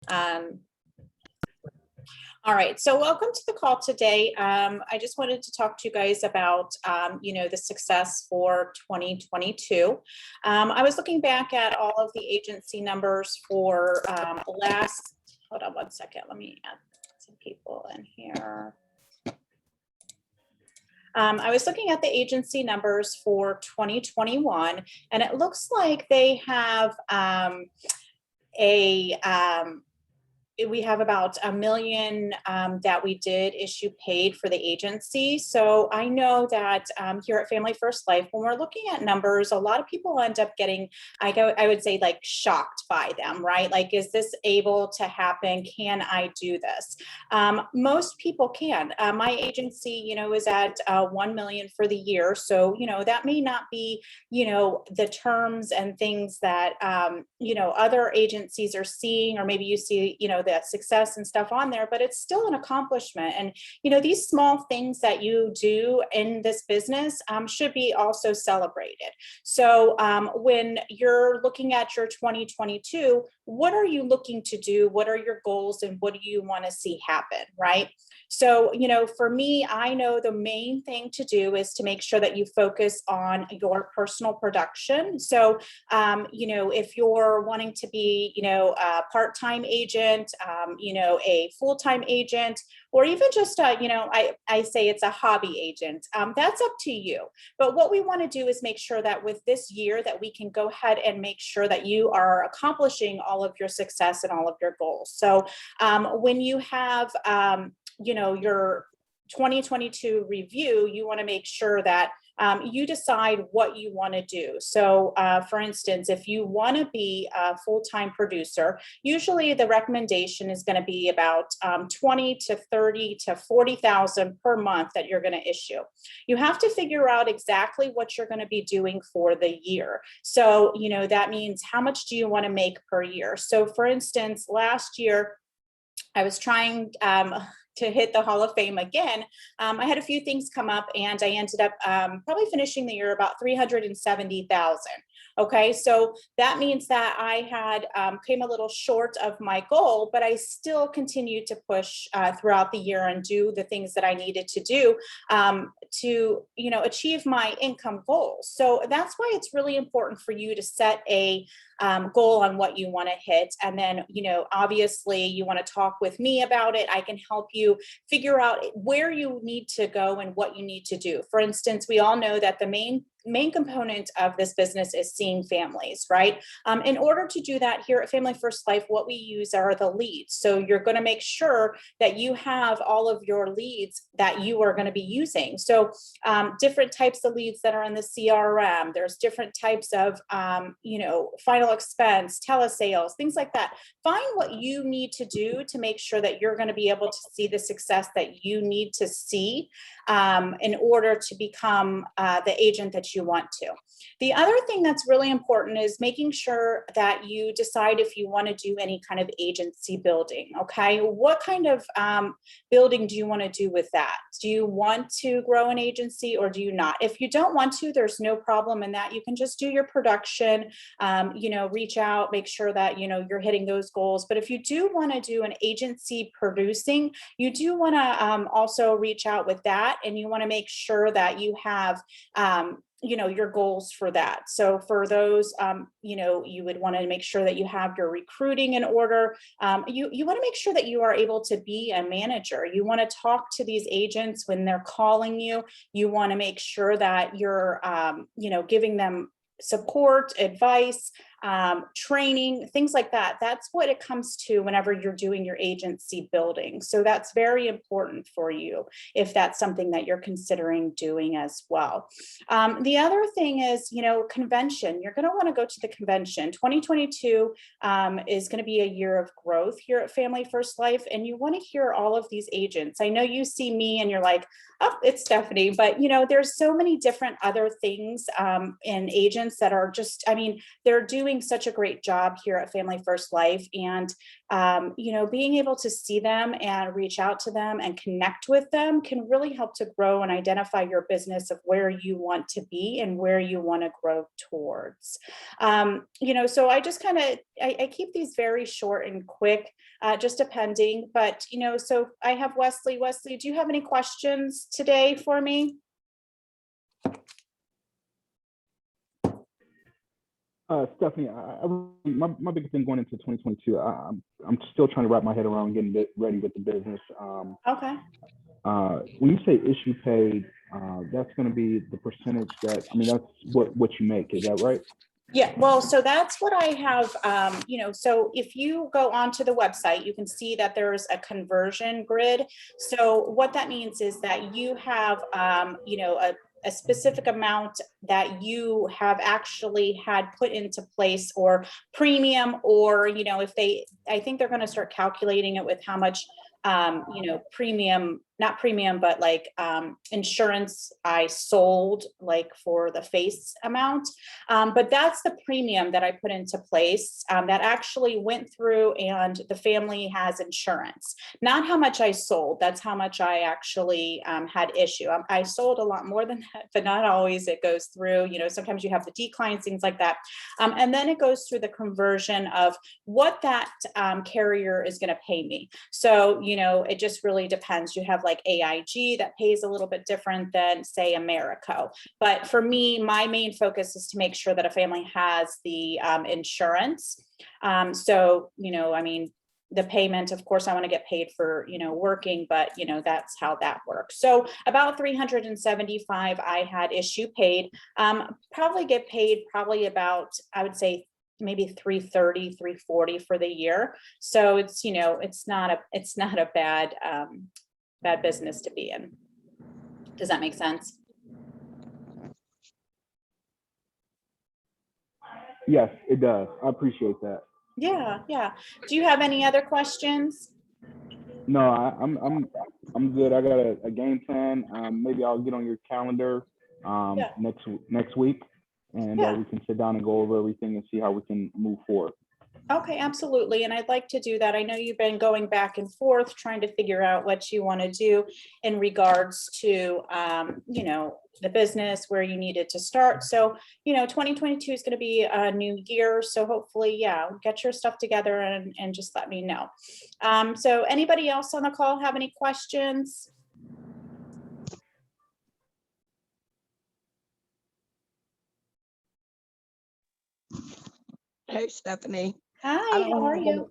Um, all right, so welcome to the call today. I just wanted to talk to you guys about, the success for 2022. I was looking back at all of the agency numbers for hold on one second, let me add some people in here. I was looking at the agency numbers for 2021, and it looks like they have we have about 1 million that we did issue paid for the agency. So I know that here at Family First Life, when we're looking at numbers, a lot of people end up getting, I would say, like, shocked by them, right? Like, is this able to happen? Can I do this? Most people can. My agency, is at 1 million for the year. So, that may not be, the terms and things that, other agencies are seeing, or maybe you see, that success and stuff on there, but it's still an accomplishment. And, these small things that you do in this business should be also celebrated. So when you're looking at your 2022, what are you looking to do? What are your goals, and what do you want to see happen, right? So, for me, I know the main thing to do is to make sure that you focus on your personal production. So, if you're wanting to be, a part-time agent, a full-time agent, or even just, I say it's a hobby agent, that's up to you. But what we want to do is make sure that with this year that we can go ahead and make sure that you are accomplishing all of your success and all of your goals. So when you have, your 2022 review, you want to make sure that you decide what you want to do. So for instance, if you want to be a full-time producer, usually the recommendation is going to be about 20 to 30 to 40,000 per month that you're going to issue. You have to figure out exactly what you're going to be doing for the year. So, that means how much do you want to make per year? So for instance, last year, I was trying to hit the Hall of Fame again. I had a few things come up, and I ended up probably finishing the year about 370,000. Okay, so that means that I had came a little short of my goal, but I still continued to push throughout the year and do the things that I needed to do to achieve my income goals. So that's why it's really important for you to set a goal on what you want to hit, and then obviously you want to talk with me about it. I can help you figure out where you need to go and what you need to do. For instance, we all know that the main component of this business is seeing families, right? In order to do that here at Family First Life, what we use are the leads. So you're going to make sure that you have all of your leads that you are going to be using. So different types of leads that are in the CRM, there's different types of, final expense, telesales, things like that. Find what you need to do to make sure that you're going to be able to see the success that you need to see in order to become the agent that you want to. The other thing that's really important is making sure that you decide if you want to do any kind of agency building. Okay, what kind of building do you want to do with that? Do you want to grow an agency, or do you not? If you don't want to, there's no problem in that. You can just do your production, reach out, make sure that you're hitting those goals. But if you do want to do an agency producing, you do want to also reach out with that, and you want to make sure that you have your goals for that. So for those, you would want to make sure that you have your recruiting in order. You want to make sure that you are able to be a manager. You want to talk to these agents when they're calling you. You want to make sure that you're, giving them support, advice, training, things like that. That's what it comes to whenever you're doing your agency building. So that's very important for you if that's something that you're considering doing as well. The other thing is, convention. You're going to want to go to the convention. 2022 is going to be a year of growth here at Family First Life, and you want to hear all of these agents. I know you see me and you're like, oh, it's Stephanie, but there's so many different other things in agents that are just, they're doing doing such a great job here at Family First Life. And, being able to see them and reach out to them and connect with them can really help to grow and identify your business of where you want to be and where you want to grow towards. So I just kind of, I keep these very short and quick, just depending, but, so I have Wesley. Wesley, do you have any questions today for me? Stephanie, my biggest thing going into 2022, I'm still trying to wrap my head around getting ready with the business. Okay. When you say issue paid, that's going to be the percentage that's what you make. Is that right? Yeah, well, so that's what I have, so if you go onto the website, you can see that there's a conversion grid. So what that means is that you have, a specific amount that you have actually had put into place, or premium, or, I think they're going to start calculating it with how much, premium, not premium, but like insurance I sold, like for the face amount. But that's the premium that I put into place, that actually went through, and the family has insurance. Not how much I sold, that's how much I actually had issue. I sold a lot more than that, but not always it goes through. Sometimes you have the declines, things like that. And then it goes through the conversion of what that carrier is going to pay me. So, it just really depends. You have like AIG that pays a little bit different than, say, Americo. But for me, my main focus is to make sure that a family has the insurance. The payment, of course, I want to get paid for, working, but, that's how that works. So about 375, I had issue paid, probably get paid probably about, I would say, maybe 330, 340 for the year. So it's, it's not a bad, bad business to be in. Does that make sense? Yes, it does. I appreciate that. Yeah. Do you have any other questions? No, I'm good. I got a game plan. Maybe I'll get on your calendar next week, and we can sit down and go over everything and see how we can move forward. Okay, absolutely. And I'd like to do that. I know you've been going back and forth trying to figure out what you want to do in regards to, the business, where you needed to start. So, 2022 is going to be a new year. So hopefully, get your stuff together and just let me know. So anybody else on the call have any questions? Hey, Stephanie. Hi, how are you?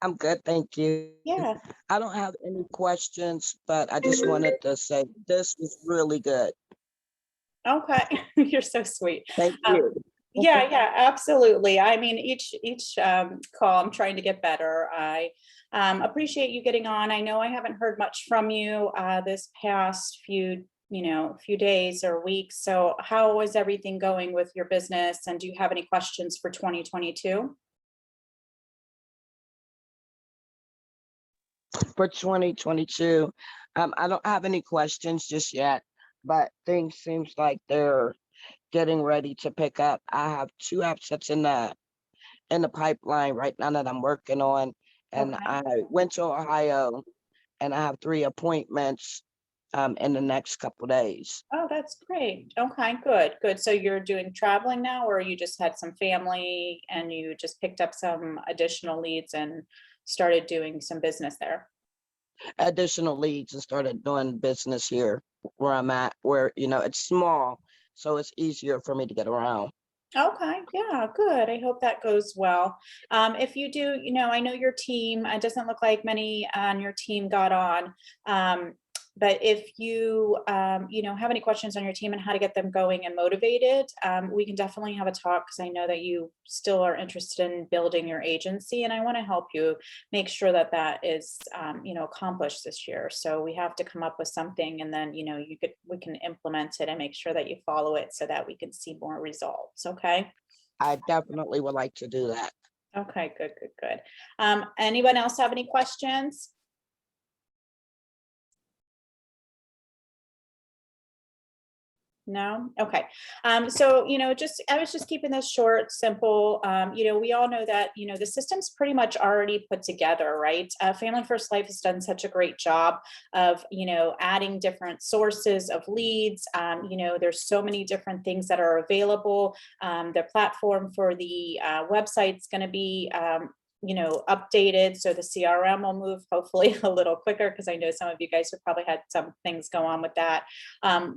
I'm good, thank you. Yeah. I don't have any questions, but I just wanted to say this was really good. Okay, you're so sweet. Thank you. Yeah, absolutely. I mean, each call, I'm trying to get better. I appreciate you getting on. I know I haven't heard much from you this past few days or weeks. So how is everything going with your business? And do you have any questions for 2022? For 2022, I don't have any questions just yet, but things seems like they're getting ready to pick up. I have 2 apps that's in the pipeline right now that I'm working on, and Okay. I went to Ohio, and I have 3 appointments in the next couple days. Oh, that's great. Okay, good. So you're doing traveling now, or you just had some family and you just picked up some additional leads and started doing some business there? Additional leads and started doing business here where I'm at, where it's small, so it's easier for me to get around. Okay, yeah, good. I hope that goes well. If you do, I know your team, it doesn't look like many on your team got on. But if you, have any questions on your team and how to get them going and motivated, we can definitely have a talk, because I know that you still are interested in building your agency, and I want to help you make sure that that is, accomplished this year. So we have to come up with something, and then, we can implement it and make sure that you follow it so that we can see more results. Okay. I definitely would like to do that. Okay, good. Anyone else have any questions? No? Okay. So, I was just keeping this short, simple. We all know that, the system's pretty much already put together, right? Family First Life has done such a great job of, adding different sources of leads. There's so many different things that are available. The platform for the website's going to be, updated. So the CRM will move hopefully a little quicker, because I know some of you guys have probably had some things go on with that,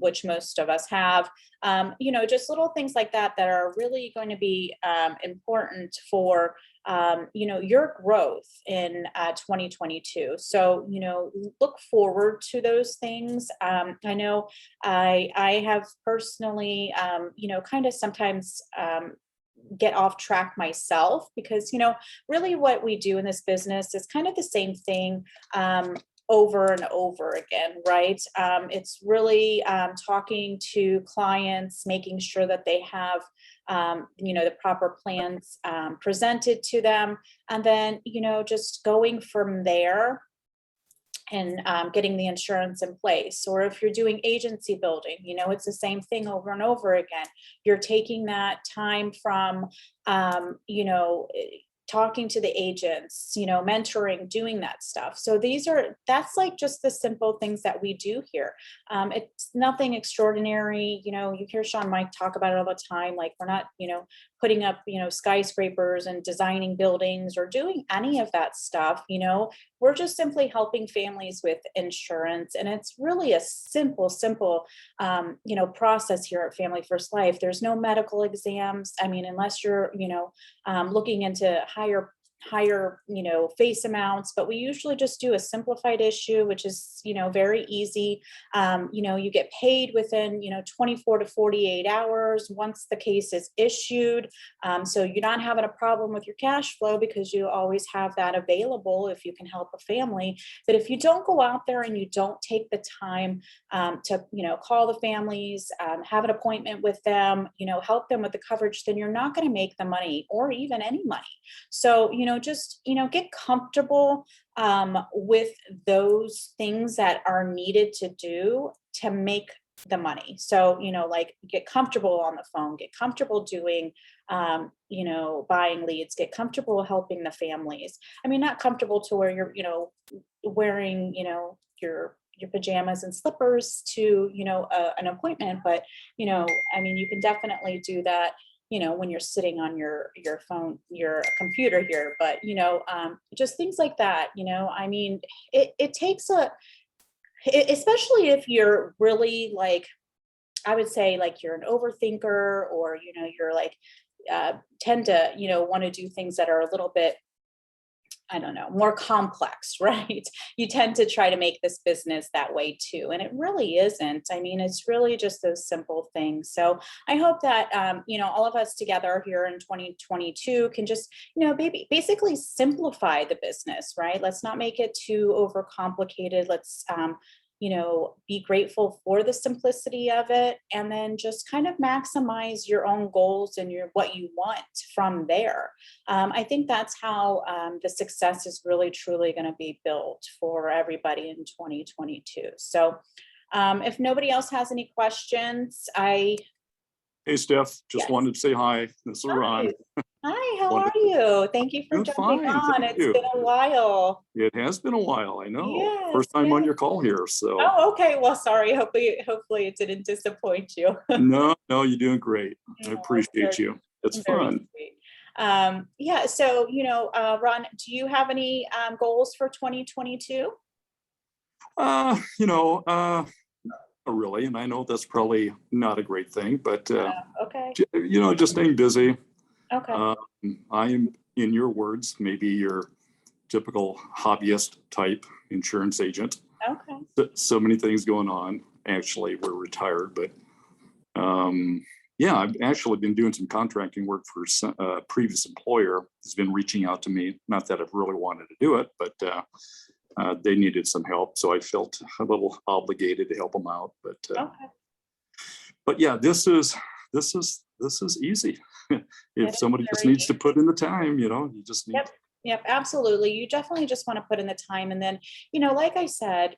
which most of us have. Just little things like that that are really going to be important for your growth in 2022. So, look forward to those things. I know I have personally, kind of sometimes get off track myself, because really what we do in this business is kind of the same thing over and over again, right? It's really talking to clients, making sure that they have the proper plans presented to them, and then just going from there and getting the insurance in place. Or if you're doing agency building, it's the same thing over and over again. You're taking that time from, talking to the agents, mentoring, doing that stuff. So that's like just the simple things that we do here. It's nothing extraordinary. You hear Sean Mike talk about it all the time. Like, we're not, putting up, skyscrapers and designing buildings or doing any of that stuff. We're just simply helping families with insurance. And it's really a simple, process here at Family First Life. There's no medical exams. I mean, unless you're, looking into higher face amounts, but we usually just do a simplified issue, which is, very easy. You get paid within, 24 to 48 hours once the case is issued. So you're not having a problem with your cash flow, because you always have that available if you can help a family. But if you don't go out there and you don't take the time to, call the families, have an appointment with them, help them with the coverage, then you're not going to make the money, or even any money. So, just, get comfortable with those things that are needed to do to make the money. So, like, get comfortable on the phone, get comfortable doing, buying leads, get comfortable helping the families. I mean, not comfortable to where you're, wearing, your pajamas and slippers to, an appointment, but, I mean, you can definitely do that, when you're sitting on your phone, your computer here, but, just things like that, I mean, it takes especially if you're really, like, I would say, like, you're an overthinker, or, you're like, tend to, want to do things that are a little bit, I don't know, more complex, right? You tend to try to make this business that way too. And it really isn't. I mean, it's really just those simple things. So I hope that, all of us together here in 2022 can just, basically simplify the business, right? Let's not make it too overcomplicated. Let's, be grateful for the simplicity of it, and then just kind of maximize your own goals and what you want from there. I think that's how the success is really truly going to be built for everybody in 2022. So if nobody else has any questions, Hey, Steph, just Yes. wanted to say hi. This is Ron. Hi, how are you? Thank you for Doing jumping fine, on. thank It's you. been a while. It has been a while, I know. Yes, First time on yes. your call here, so. Oh, okay. Well, sorry. Hopefully it didn't disappoint you. No, you're doing great. I No, appreciate you. It's very fun. sweet. Yeah, so, Ron, do you have any goals for 2022? Really, and I know that's probably not a great thing, but, Okay, just staying busy. okay, I am, in your words, maybe your typical hobbyist type insurance agent. okay. So many things going on. Actually, we're retired, but I've actually been doing some contracting work for a previous employer has been reaching out to me. Not that I've really wanted to do it, but they needed some help, so I felt a little obligated to help them out. But yeah, this is easy. If somebody just needs to put in the time, you just need. Yep, absolutely. You definitely just want to put in the time. And then, like I said,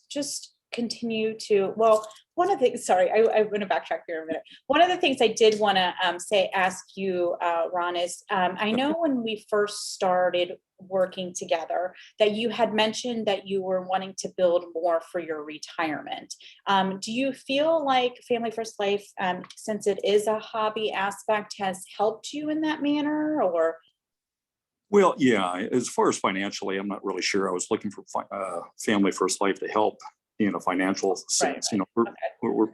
just continue to, well, one of the things, sorry, I'm going to backtrack here a minute. One of the things I did want to ask you, Ron, is I know when we first started working together that you had mentioned that you were wanting to build more for your retirement. Do you feel like Family First Life, since it is a hobby aspect, has helped you in that manner, or? Well, yeah, as far as financially, I'm not really sure. I was looking for Family First Life to help in a financial sense. Right. You know,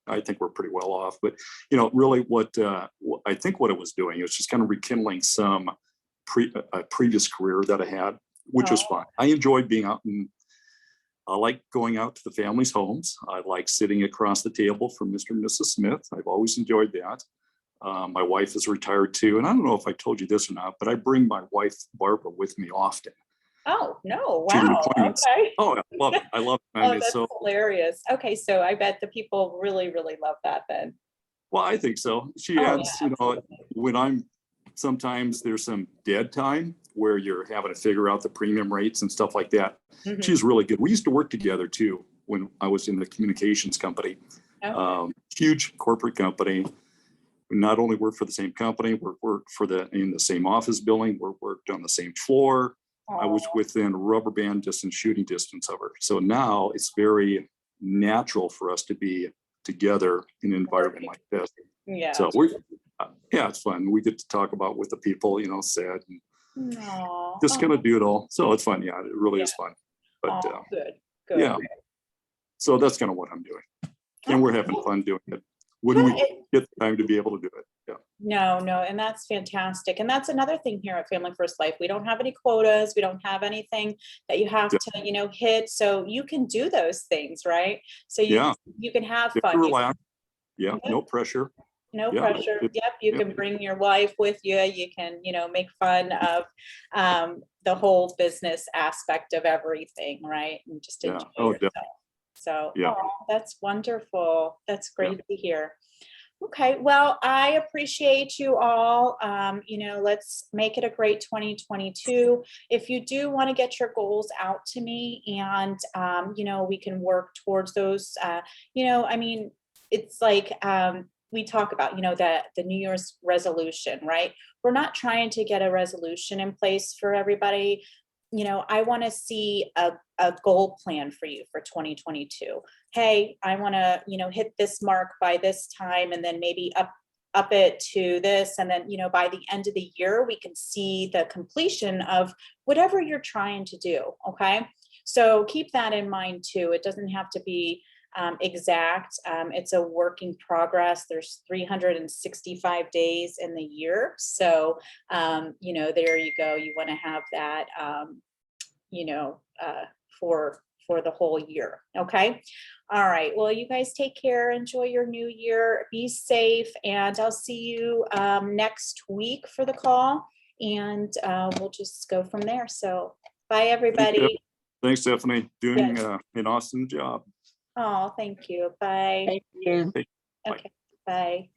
I think we're pretty well off, but you know, really what I think what it was doing is just kind of rekindling some previous career that I had, which was fun. I enjoyed being out, and I like going out to the family's homes. I like sitting across the table from Mr. and Mrs. Smith. I've always enjoyed that. My wife is retired too, and I don't know if I told you this or not, but I bring my wife Barbara with me often. Oh, no, To the wow, appointments. okay. Oh, I love it. I love it. I Oh, mean, that's so hilarious. Okay, so I bet the people really, really love that then. well, I think so. She Oh, adds, yeah, you know, absolutely. when sometimes there's some dead time where you're having to figure out the premium rates and stuff like that. Mhm. She's really good. We used to work together too when I was in the communications company. Okay. Huge corporate company. We not only worked for the same company, we worked in the same office building, we worked on the same floor. I was Aw, within rubber band distance, shooting distance of her. So now it's very natural for us to be together in an environment like this. yeah. So yeah, it's fun. We get to talk about with the people, you know, sad and Aw, just oh, kind of do it all. So it's fun. Yeah, it really yeah. is fun. But Aw, good, good. yeah, so that's kind of what I'm doing. And we're having fun doing it when we Good. get the time to be able to do it. Yeah. No, and that's fantastic. And that's another thing here at Family First Life. We don't have any quotas. We don't have anything that you have to, hit. So you can do those things, right? So Yeah. you can have Just fun. relax. Yeah, Mhm. no pressure. No Yeah. pressure. Yep, you Yeah. can bring your wife with you. You can, make fun of the whole business aspect of everything, right? And just Yeah. enjoy Oh, yourself. definitely. So, Yeah. that's wonderful. That's Yeah. great to hear. Okay, well, I appreciate you all. Let's make it a great 2022. If you do want to get your goals out to me and, we can work towards those, I mean, it's like, we talk about, the New Year's resolution, right? We're not trying to get a resolution in place for everybody. I want to see a goal plan for you for 2022. Hey, I want to, hit this mark by this time, and then maybe up it to this. And then, by the end of the year, we can see the completion of whatever you're trying to do. Okay. So keep that in mind too. It doesn't have to be exact. It's a work in progress. There's 365 days in the year. So, there you go. You want to have that, for the whole year. Okay. All right. Well, you guys take care. Enjoy your new year. Be safe. And I'll see you next week for the call. And we'll just go from there. So bye, everybody. Thanks, Stephanie. Doing an awesome job. Oh, thank you. Bye. Thank you. Bye. Okay. Bye.